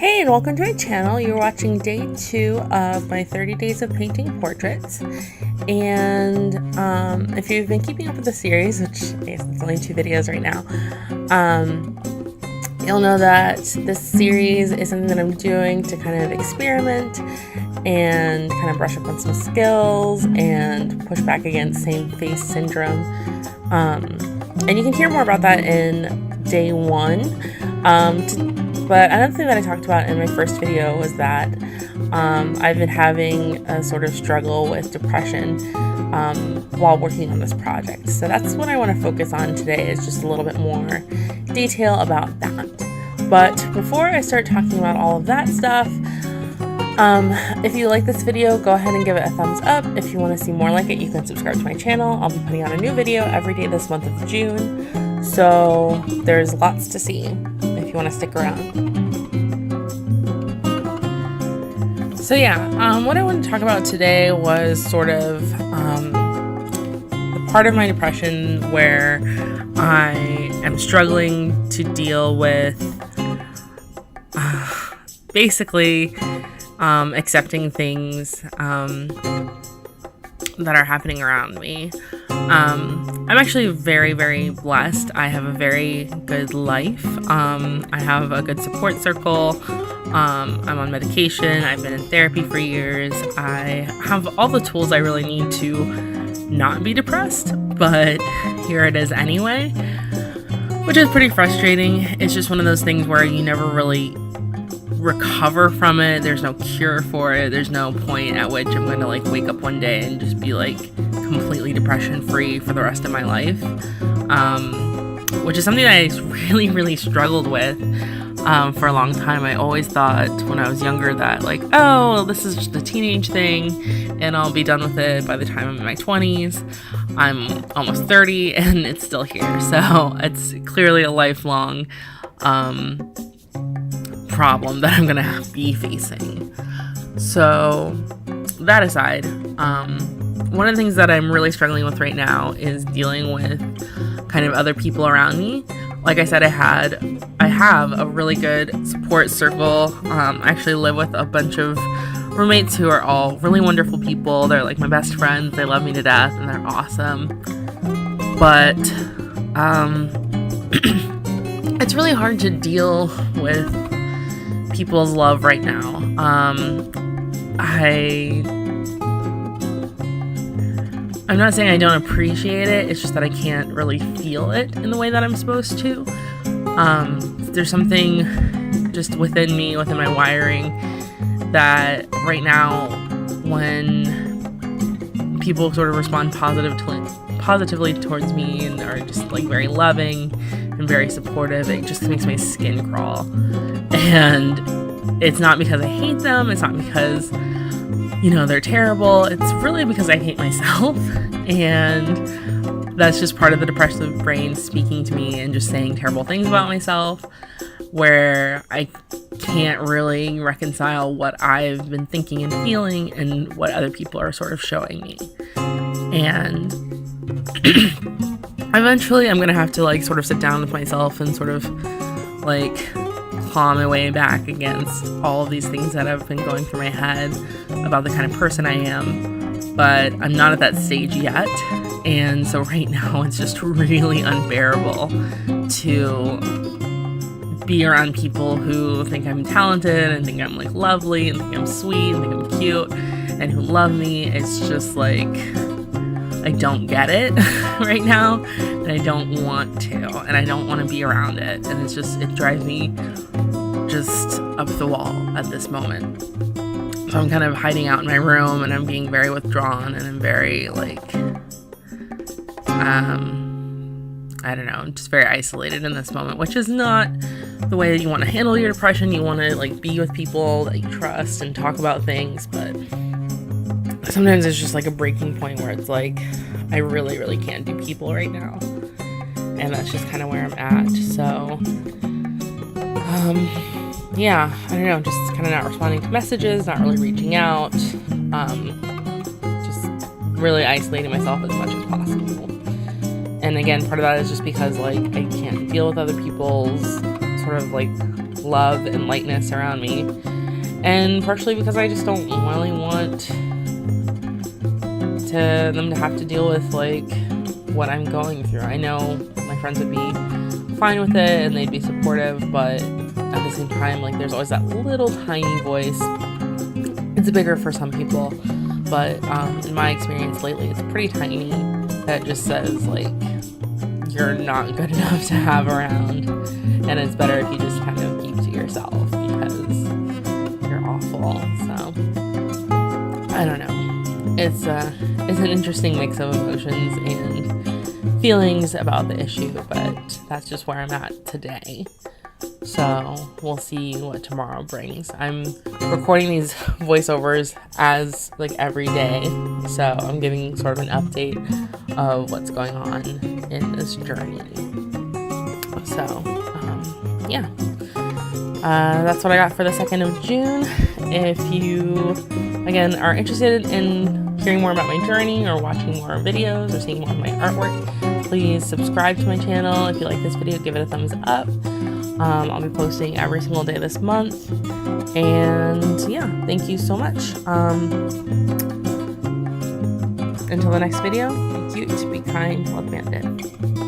Hey, and welcome to my channel. You're watching day 2 of my 30 days of painting portraits. And if you've been keeping up with the series, which I guess it's only 2 videos right now, you'll know that this series is something that I'm doing to kind of experiment and kind of brush up on some skills and push back against same face syndrome. And you can hear more about that in day 1. But another thing that I talked about in my first video was that I've been having a sort of struggle with depression while working on this project. So that's what I want to focus on today, is just a little bit more detail about that. But before I start talking about all of that stuff, if you like this video, go ahead and give it a thumbs up. If you want to see more like it, you can subscribe to my channel. I'll be putting out a new video every day this month of June. So there's lots to see if you want to stick around. So yeah, what I want to talk about today was sort of the part of my depression where I am struggling to deal with basically accepting things that are happening around me. I'm actually very, very blessed. I have a very good life. I have a good support circle. I'm on medication. I've been in therapy for years. I have all the tools I really need to not be depressed, but here it is anyway, which is pretty frustrating. It's just one of those things where you never really recover from it. There's no cure for it. There's no point at which I'm going to like wake up one day and just be like completely depression free for the rest of my life, which is something that I really struggled with for a long time. I always thought when I was younger that like, oh, this is just a teenage thing and I'll be done with it by the time I'm in my 20s. I'm almost 30 and it's still here, so it's clearly a lifelong problem that I'm gonna be facing. So that aside, one of the things that I'm really struggling with right now is dealing with kind of other people around me. Like I said, I have a really good support circle. I actually live with a bunch of roommates who are all really wonderful people. They're like my best friends. They love me to death and they're awesome. But it's really hard to deal with people's love right now. I'm not saying I don't appreciate it, it's just that I can't really feel it in the way that I'm supposed to. There's something just within me, within my wiring, that right now when people sort of respond positively towards me and are just like very loving and very supportive, it just makes my skin crawl. And it's not because I hate them, it's not because, you know, they're terrible, it's really because I hate myself. And that's just part of the depressive brain speaking to me and just saying terrible things about myself, where I can't really reconcile what I've been thinking and feeling and what other people are sort of showing me. And eventually I'm gonna have to like sort of sit down with myself and sort of like claw my way back against all of these things that have been going through my head about the kind of person I am. But I'm not at that stage yet, and so right now it's just really unbearable to be around people who think I'm talented and think I'm like lovely and think I'm sweet and think I'm cute and who love me. It's just like I don't get it right now, and I don't want to, and I don't want to be around it, and it's just, it drives me just up the wall at this moment. So I'm kind of hiding out in my room, and I'm being very withdrawn, and I'm very like I don't know, I'm just very isolated in this moment, which is not the way that you want to handle your depression. You want to like be with people that you trust and talk about things, but sometimes it's just like a breaking point where it's like I really can't do people right now, and that's just kind of where I'm at. So yeah, I don't know, just kind of not responding to messages, not really reaching out, just really isolating myself as much as possible. And again, part of that is just because like I can't deal with other people's sort of like love and lightness around me, and partially because I just don't really want them to have to deal with like what I'm going through. I know my friends would be fine with it and they'd be supportive, but at the same time, like, there's always that little tiny voice. It's bigger for some people, but in my experience lately, it's pretty tiny, that just says like, you're not good enough to have around, and it's better if you just kind of keep to yourself because you're awful. So I don't know. It's an interesting mix of emotions and feelings about the issue, but that's just where I'm at today. So we'll see what tomorrow brings. I'm recording these voiceovers as like every day, so I'm giving sort of an update of what's going on in this journey. So yeah, that's what I got for the 2nd of June. If you again are interested in hearing more about my journey or watching more videos or seeing more of my artwork, please subscribe to my channel. If you like this video, give it a thumbs up. I'll be posting every single day this month, and yeah, thank you so much. Until the next video, be cute, be kind, love Bandit.